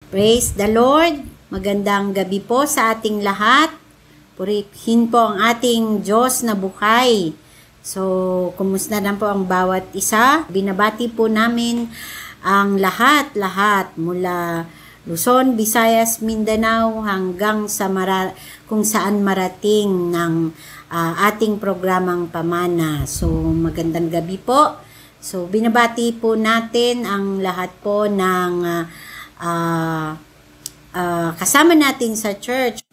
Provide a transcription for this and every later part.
Praise the Lord! Magandang gabi po sa ating lahat. Purihin po ang ating Diyos na buhay. So, kumusta na po ang bawat isa? Binabati po namin ang lahat mula Luzon, Visayas, Mindanao hanggang sa kung saan marating ng ating programang pamana. So, magandang gabi po. So, binabati po natin ang lahat po ng kasama natin sa church,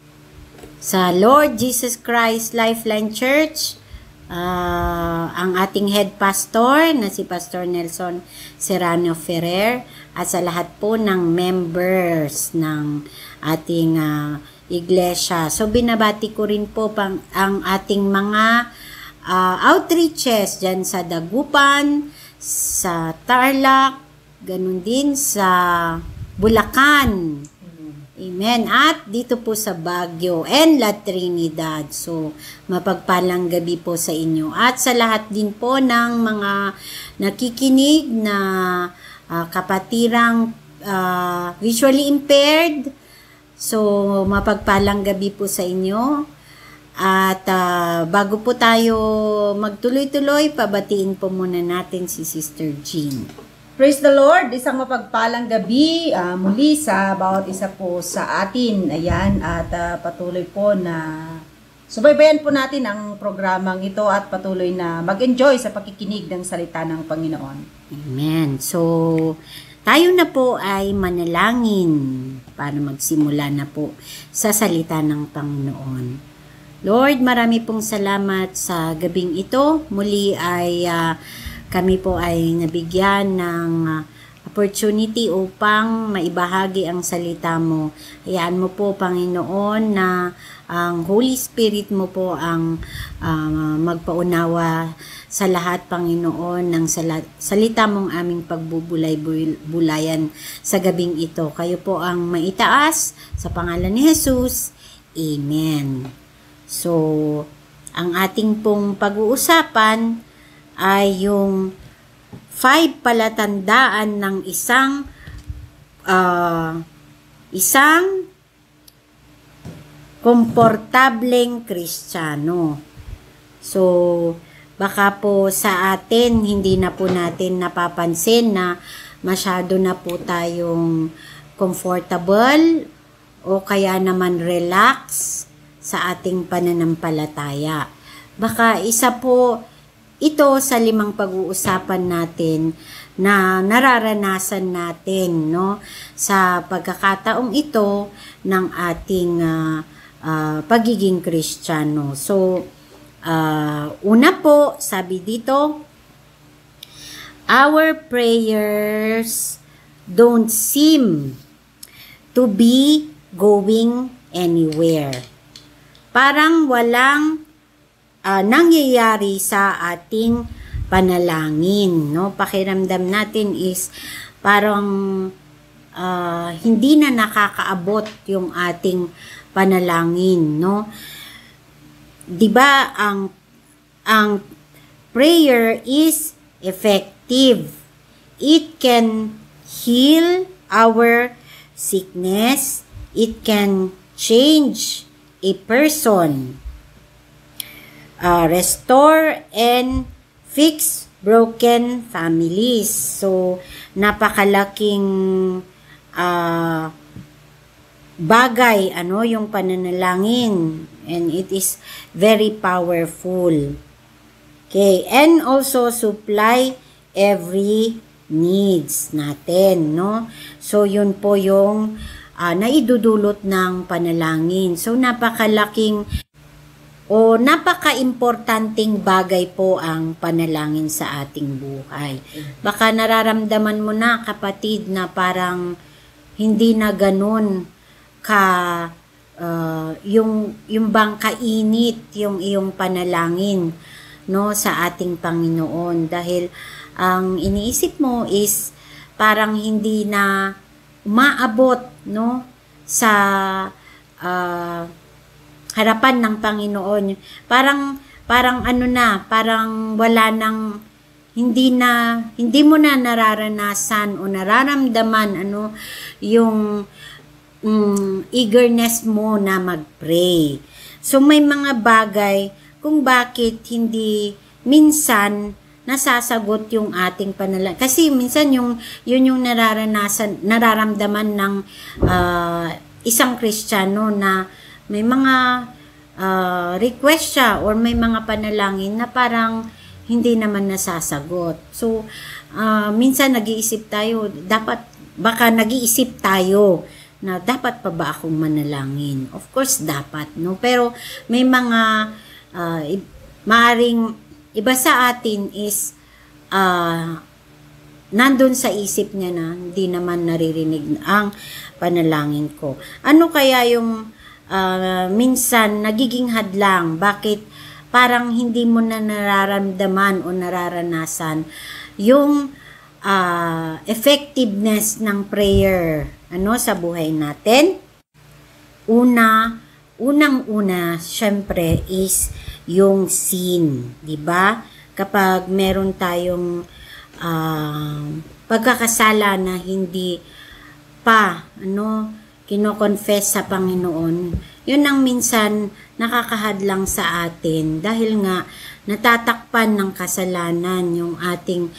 sa Lord Jesus Christ Lifeline Church, ang ating head pastor na si Pastor Nelson Serrano Ferrer, at sa lahat po ng members ng ating iglesia. So binabati ko rin po ang ating mga outreaches dyan sa Dagupan, sa Tarlac, ganun din sa Bulacan. Amen. At dito po sa Baguio and La Trinidad. So, mapagpalang gabi po sa inyo. At sa lahat din po ng mga nakikinig na kapatirang visually impaired. So, mapagpalang gabi po sa inyo. At bago po tayo magtuloy-tuloy, pabatiin po muna natin si Sister Jean. Praise the Lord! Isang mapagpalang gabi muli sa bawat isa po sa atin. Ayan, at patuloy po na subaybayan po natin ang programang ito at patuloy na mag-enjoy sa pakikinig ng salita ng Panginoon. Amen. So, tayo na po ay manalangin para magsimula na po sa salita ng Panginoon. Lord, marami pong salamat sa gabing ito. Muli ay kami po ay nabigyan ng opportunity upang maibahagi ang salita mo. Hayaan mo po, Panginoon, na ang Holy Spirit mo po ang magpaunawa sa lahat, Panginoon, ng salita mong aming pagbubulay-bulayan sa gabing ito. Kayo po ang maitaas sa pangalan ni Jesus. Amen. So, ang ating pong pag-uusapan ay yung 5 palatandaan ng isang komportableng Kristiyano. So, baka po sa atin, hindi na po natin napapansin na masyado na po tayong comfortable o kaya naman relax sa ating pananampalataya. Baka isa po ito sa 5 pag-uusapan natin na nararanasan natin, no, sa pagkakataong ito ng ating pagiging Kristiyano. So, una po, sabi dito, our prayers don't seem to be going anywhere. Parang walang nangyayari sa ating panalangin, no? Pakiramdam natin is parang hindi na nakakaabot yung ating panalangin, no? 'Di ba ang prayer is effective. It can heal our sickness. It can change a person. Restore and fix broken families. So, napakalaking bagay, yung pananalangin. And it is very powerful. Okay, and also supply every needs natin, no? So, yun po yung naidudulot ng panalangin. So, napaka-importanting bagay po ang panalangin sa ating buhay. Baka nararamdaman mo na, kapatid, na parang hindi na ganun yung bang kainit yung iyong panalangin, no, sa ating Panginoon, dahil ang iniisip mo is parang hindi na umaabot, no, sa harapan ng Panginoon. Parang parang wala nang, hindi mo na nararanasan o nararamdaman yung eagerness mo na mag-pray. So may mga bagay kung bakit hindi minsan nasasagot yung ating panalangin. Kasi minsan yun yung nararamdaman ng isang Kristiyano na may mga request siya or may mga panalangin na parang hindi naman nasasagot. So, minsan nag-iisip tayo, baka nag-iisip tayo na dapat pa ba akong manalangin? Of course, dapat, no? Pero may mga maaring iba sa atin is nandun sa isip niya na hindi naman naririnig ang panalangin ko. Ano kaya yung minsan nagiging hadlang? Bakit parang hindi mo na nararamdaman o nararanasan yung effectiveness ng prayer sa buhay natin? Unang-una, syempre is yung sin, di ba? Kapag meron tayong pagkakasala na hindi pa kino-confess sa Panginoon, yun ang minsan nakakahadlang sa atin dahil nga natatakpan ng kasalanan yung ating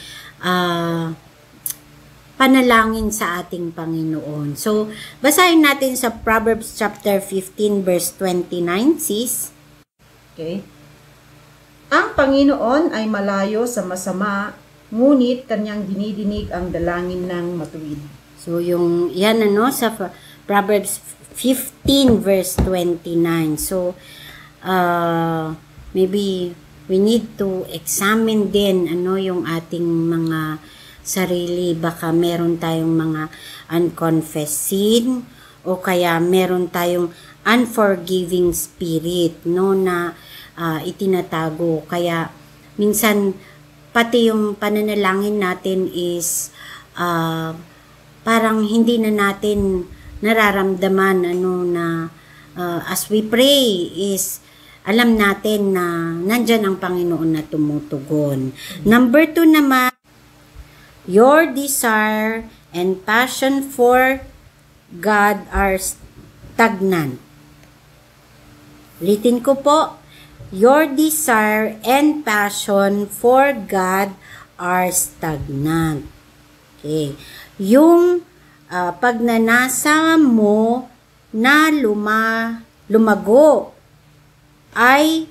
panalangin sa ating Panginoon. So, basahin natin sa Proverbs chapter 15 verse 29, sis. Okay. Ang Panginoon ay malayo sa masama, ngunit kanyang dinidinig ang dalangin ng matuwid. So, yung yan sa Proverbs 15 verse 29. So, maybe we need to examine din yung ating mga sarili. Baka meron tayong mga unconfessed sin o kaya meron tayong unforgiving spirit na itinatago. Kaya minsan pati yung pananalangin natin is parang hindi na natin nararamdaman na as we pray is alam natin na nandyan ang Panginoon na tumutugon. Number 2 naman, your desire and passion for God are stagnant. Ulitin ko po, your desire and passion for God are stagnant. Okay. Yung pagnanasa mo na lumago ay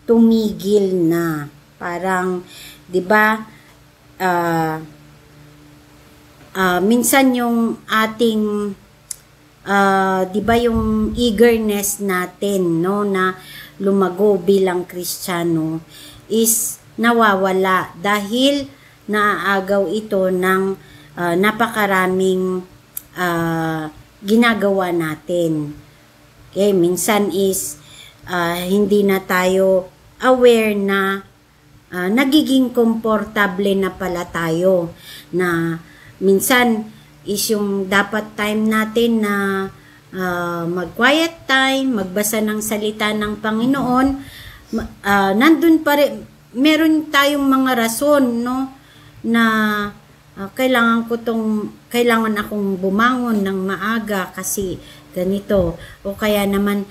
tumigil na. Parang, 'di ba? Minsan yung ating 'di ba yung eagerness natin na lumago bilang Kristiyano is nawawala dahil naaagaw ito ng napakaraming ginagawa natin. Okay, minsan is hindi na tayo aware na nagiging komportable na pala tayo, na minsan is yung dapat time natin na mag-quiet time, magbasa ng salita ng Panginoon, nandun pa rin, meron tayong mga rason na kailangan akong bumangon ng maaga kasi ganito, o kaya naman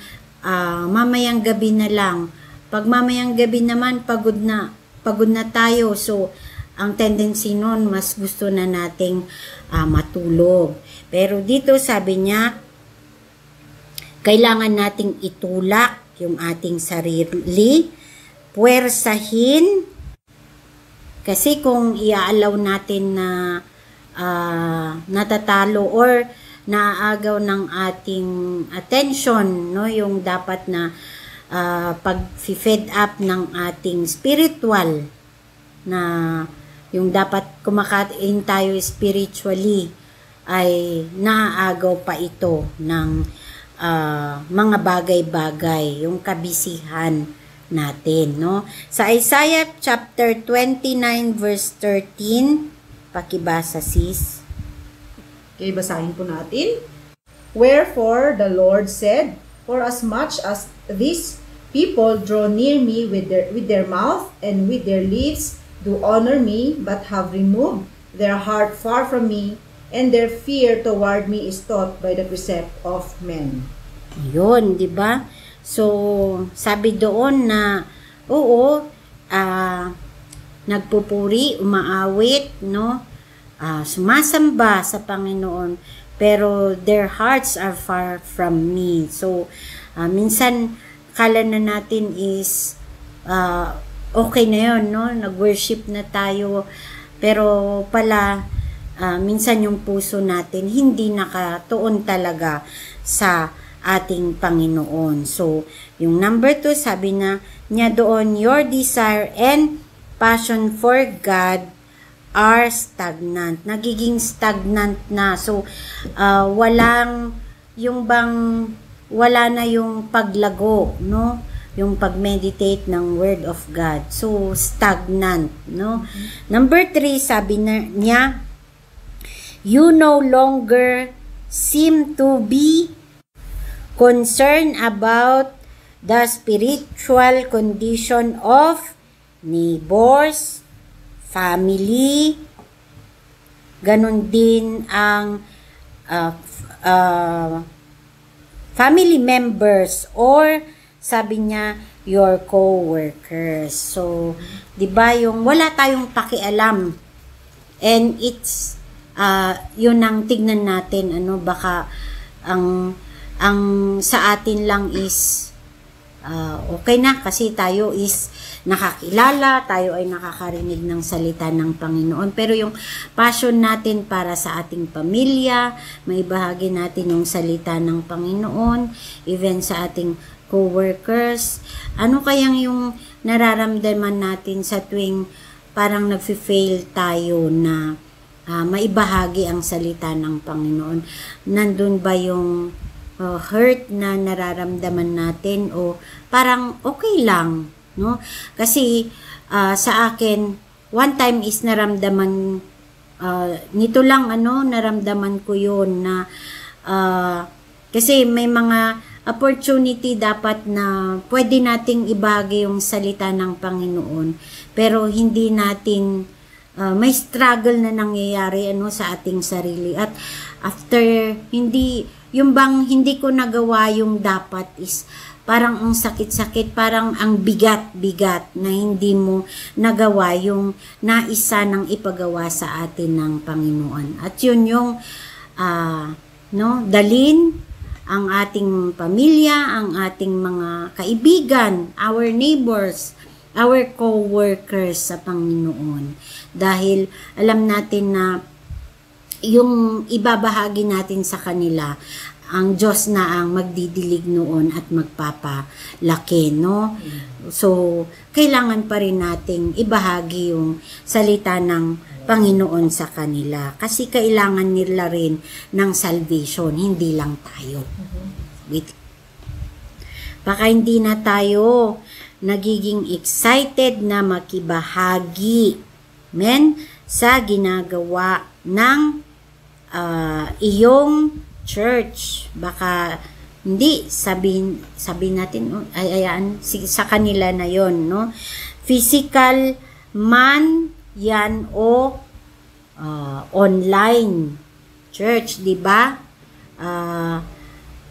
mamayang gabi na lang. Pag mamayang gabi naman pagod na tayo, so ang tendency nun mas gusto na nating matulog. Pero dito sabi niya, kailangan nating itulak yung ating sarili, puwersahin, kasi kung iaalaw natin na natatalo or naaagaw ng ating attention, yung dapat na pag-fed up ng ating spiritual, na yung dapat kumakain tayo spiritually, ay naaagaw pa ito ng mga bagay-bagay, yung kabisihan natin, Sa Isaiah chapter 29 verse 13, pakibasa sis. Okay, basahin po natin. Wherefore the Lord said, for as much as these people draw near me with their mouth and with their lips do honor me, but have removed their heart far from me, and their fear toward me is taught by the precept of men. Yun, di ba? So, sabi doon na, oo, nagpupuri, umaawit, no? Sumasamba sa Panginoon, pero their hearts are far from me. So, minsan, kala na natin is, okay na yun, no? Nag-worship na tayo, pero pala, minsan yung puso natin, hindi nakatuon talaga sa ating Panginoon. So, yung number 2, sabi niya doon, your desire and passion for God are stagnant. Nagiging stagnant na. So, wala na yung paglago, no? Yung pag-meditate ng Word of God. So, stagnant, no? Number 3, sabi niya, you no longer seem to be concerned about the spiritual condition of neighbors, family, ganon din ang family members, or sabi niya, your co-workers. So, di ba yung wala tayong pakialam, and it's yun ang tignan natin, baka ang sa atin lang is okay na kasi tayo is nakakilala, tayo ay nakakarinig ng salita ng Panginoon. Pero yung passion natin para sa ating pamilya, may bahagi natin yung salita ng Panginoon, even sa ating co-workers. Ano kayang yung nararamdaman natin sa tuwing parang nag-fail tayo na maibahagi ang salita ng Panginoon? Nandun ba yung hurt na nararamdaman natin, o parang okay lang, no? Kasi sa akin, one time is naramdaman, nito lang naramdaman ko yun na kasi may mga opportunity dapat na pwede nating ibahagi yung salita ng Panginoon, pero hindi natin may struggle na nangyayari sa ating sarili, at after hindi ko nagawa yung dapat, is parang ang sakit-sakit, parang ang bigat-bigat na hindi mo nagawa yung naisa ng ipagawa sa atin ng Panginoon. At yun yung dalin ang ating pamilya, ang ating mga kaibigan, our neighbors, our co-workers sa Panginoon. Dahil alam natin na yung ibabahagi natin sa kanila, ang Diyos na ang magdidilig noon at magpapalaki, no? So, kailangan pa rin nating ibahagi yung salita ng Panginoon sa kanila. Kasi kailangan nila rin ng salvation, hindi lang tayo. Baka hindi na tayo nagiging excited na makibahagi, sa ginagawa ng iyong church. Baka hindi sabihin natin, ayaan sa kanila na yon, no? Physical man yan o online church, di ba?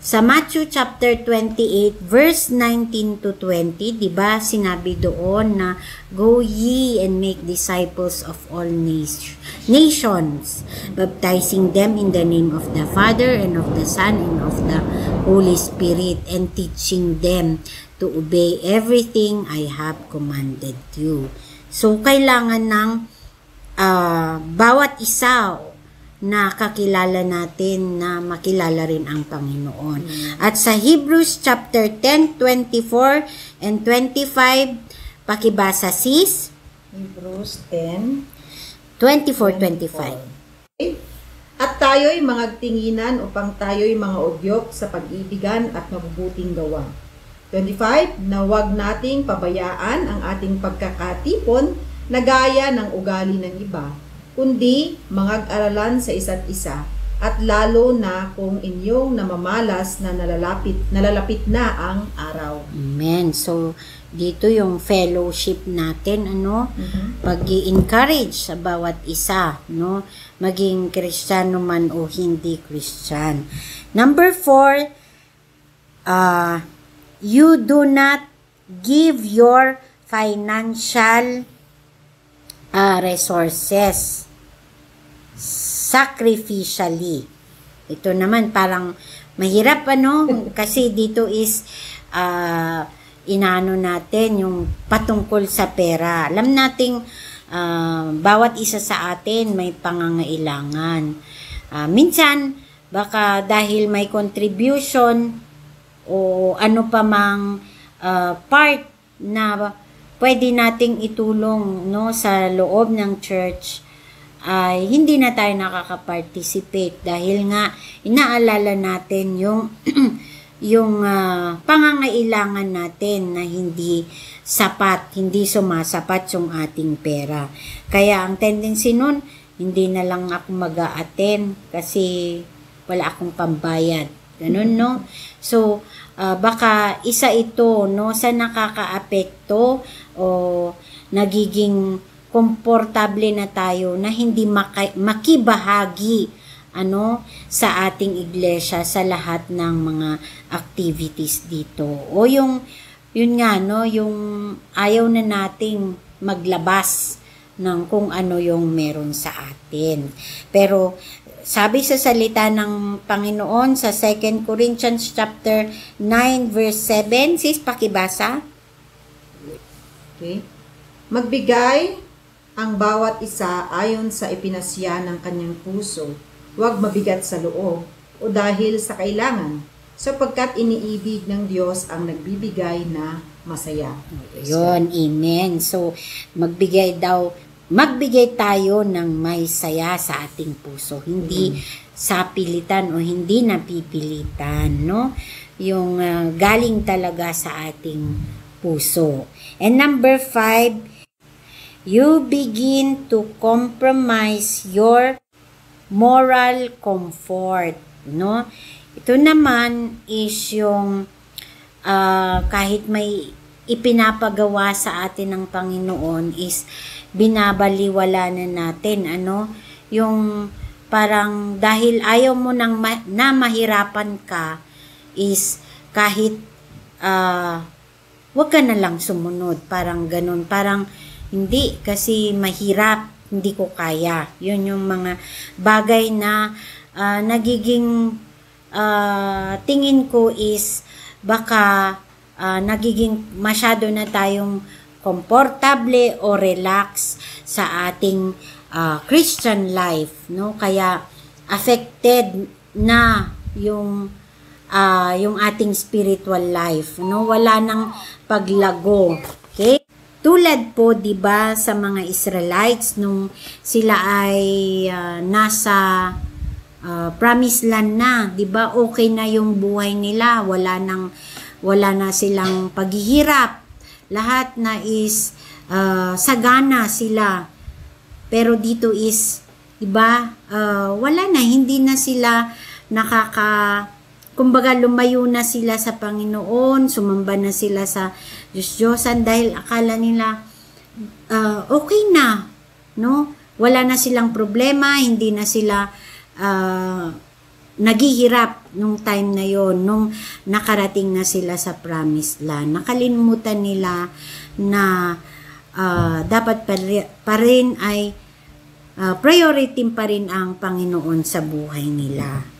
Sa Matthew chapter 28 verse 19 to 20, di ba sinabi doon na go ye and make disciples of all nations, baptizing them in the name of the Father and of the Son and of the Holy Spirit, and teaching them to obey everything I have commanded you. So kailangan ng bawat isa na kakilala natin na makilala rin ang Panginoon. At sa Hebrews chapter 10, 24 and 25, pakibasa sis. Hebrews 10, 24-25. At tayo'y magtinginan upang tayo'y mga udyok sa pag-ibigan at mabubuting gawa. 25, na huwag nating pabayaan ang ating pagkakatipon na gaya ng ugali ng iba, kundi mangag-aralan sa isa't isa, at lalo na kung inyong namamalas na nalalapit na ang araw. Amen. So, dito yung fellowship natin, pag-i-encourage sa bawat isa, maging Kristiyano man o hindi Kristyan. Number 4, you do not give your financial resources sacrificially. Ito naman parang mahirap kasi dito is inaano natin yung patungkol sa pera. Alam nating bawat isa sa atin may pangangailangan. Minsan baka dahil may contribution o ano pa mang part na pwede nating itulong sa loob ng church, ay hindi na tayo nakaka-participate dahil nga inaalala natin yung yung pangangailangan natin na hindi sapat, hindi sumasapat yung ating pera. Kaya ang tendency nun, hindi na lang ako mag-a-attend kasi wala akong pambayad. Ganun, no? So, baka isa ito, sa nakakaapekto o nagiging komportable na tayo na hindi makibahagi sa ating iglesia sa lahat ng mga activities dito. O yun nga, yung ayaw na nating maglabas ng kung ano yung meron sa atin. Pero sabi sa salita ng Panginoon sa 2 Corinthians chapter 9 verse 7, sis, pakibasa. Okay. Magbigay ang bawat isa ayon sa ipinasya ng kanyang puso. Huwag mabigat sa loob o dahil sa kailangan, sapagkat iniibig ng Diyos ang nagbibigay na masaya. Yun, amen. So, magbigay tayo ng may saya sa ating puso. Hindi sa pilitan o hindi napipilitan, no? Yung galing talaga sa ating puso. And number 5, you begin to compromise your moral comfort, no? Ito naman is yung kahit may ipinapagawa sa atin ng Panginoon is binabaliwala na natin, yung parang dahil ayaw mo na mahirapan ka is kahit wag ka na lang sumunod, parang ganun, parang hindi kasi mahirap, hindi ko kaya. Yun yung mga bagay na nagiging tingin ko is baka nagiging masyado na tayong komportable o relax sa ating Christian life, no? Kaya affected na yung ating spiritual life, no? Wala nang paglago. Okay? Tulad po, 'di ba, sa mga Israelites nung sila ay nasa promised land na, 'di ba? Okay na yung buhay nila, wala na silang paghihirap. Lahat na is sagana sila. Pero dito is, 'di ba? Wala na, hindi na sila kumbaga lumayo na sila sa Panginoon, sumamba na sila sa Diyos-Diyosan dahil akala nila okay na, no? Wala na silang problema, hindi na sila naghihirap nung time na yon, nung nakarating na sila sa promised land. Nakalimutan nila na dapat pa rin ay priority pa rin ang Panginoon sa buhay nila.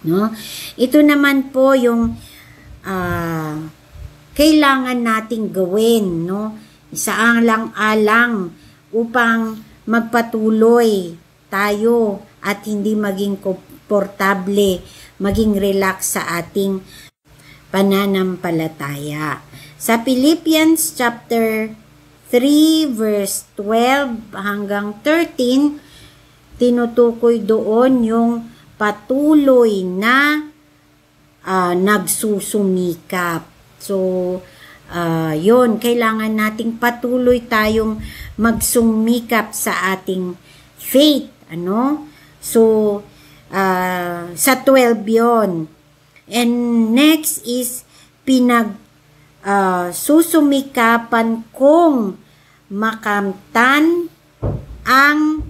No? Ito naman po yung kailangan nating gawin, no? Isaalang-alang upang magpatuloy tayo at hindi maging komportable, maging relax sa ating pananampalataya. Sa Philippians chapter 3 verse 12 hanggang 13, tinutukoy doon yung patuloy na nagsusumikap. So, yun, kailangan nating patuloy tayong magsumikap sa ating faith, So, sa 12 yon. And next is susumikapan kong makamtan ang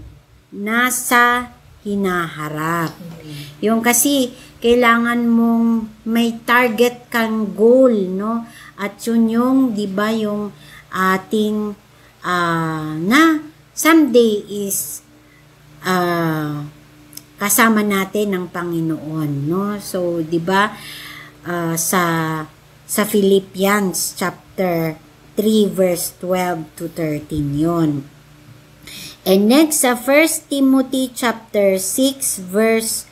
nasa hinaharap. Yung kasi kailangan mong may target kang goal, no? At yun yung, di ba, yung ating na someday is kasama natin ng Panginoon, no? So, di ba, sa Philippians chapter 3 verse 12 to 13 yon. And next sa 1 Timothy chapter 6 verse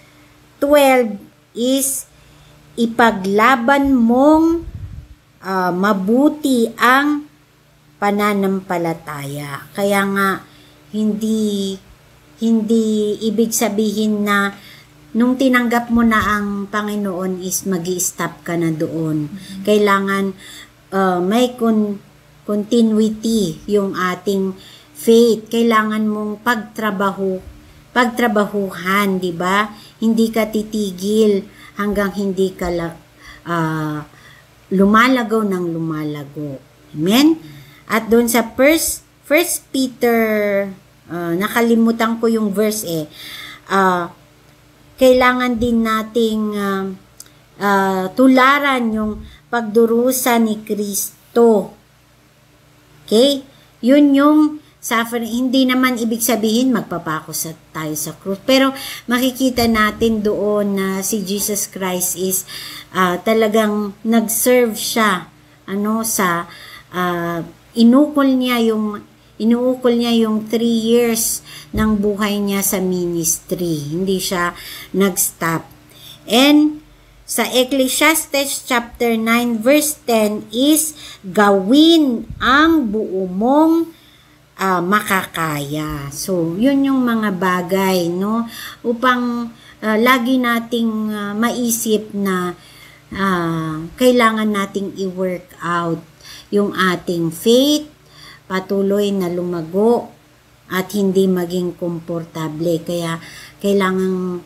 12 is ipaglaban mong mabuti ang pananampalataya. Kaya nga hindi ibig sabihin na nung tinanggap mo na ang Panginoon is magi-stop ka na doon. Kailangan may continuity yung ating faith. Kailangan mong pagtrabahuhan, di ba? Hindi ka titigil hanggang hindi ka lumalagaw ng lumalago. Amen? At doon sa First Peter, nakalimutan ko yung verse kailangan din nating tularan yung pagdurusa ni Kristo. Okay? Yun yung suffering. Hindi naman ibig sabihin magpapako tayo sa krus. Pero makikita natin doon na si Jesus Christ is talagang nag-serve siya sa inuukol niya yung 3 years ng buhay niya sa ministry. Hindi siya nag-stop. And sa Ecclesiastes chapter 9 verse 10 is gawin ang buo mong makakaya. So, yun yung mga bagay, no? Upang lagi nating maisip na kailangan nating i-work out yung ating faith, patuloy na lumago at hindi maging komportable. Kaya kailangan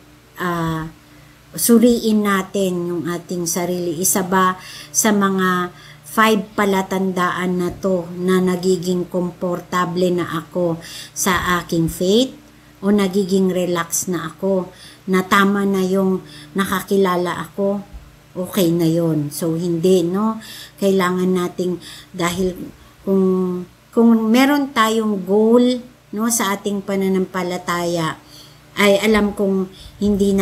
suriin natin yung ating sarili. Isa ba sa mga 5 palatandaan na to na nagiging komportable na ako sa aking faith o nagiging relax na ako, na tama na yung nakakilala ako, okay na yon. So hindi, no? Kailangan nating, dahil kung meron tayong goal, no, sa ating pananampalataya, ay alam kong hindi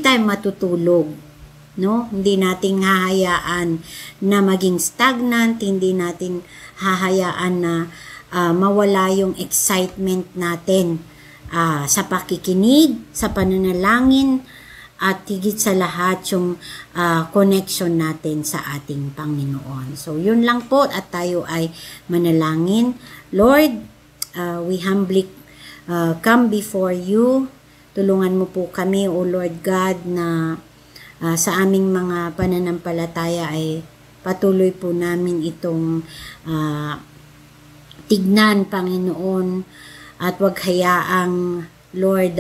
tayo matutulog, no? Hindi natin hahayaan na maging stagnant, hindi natin hahayaan na mawala yung excitement natin sa pakikinig, sa pananalangin, at higit sa lahat yung connection natin sa ating Panginoon. So, yun lang po, at tayo ay manalangin. Lord, we humbly come before you. Tulungan mo po kami, O Lord God, na sa aming mga pananampalataya ay patuloy po namin itong tignan, Panginoon, at wag hayaang, Lord,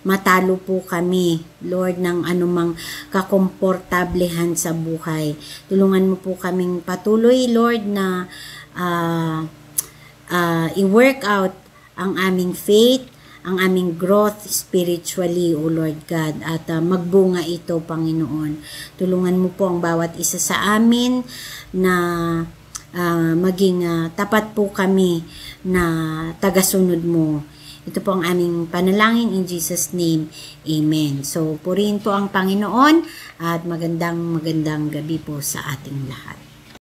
matalo po kami, Lord, ng anumang kakomportablehan sa buhay. Tulungan mo po kaming patuloy, Lord, na i-work out ang aming faith, ang aming growth spiritually, O Lord God, at magbunga ito, Panginoon. Tulungan mo po ang bawat isa sa amin na maging tapat po kami na tagasunod mo. Ito po ang aming panalangin in Jesus' name. Amen. So, purihin po ang Panginoon at magandang gabi po sa ating lahat.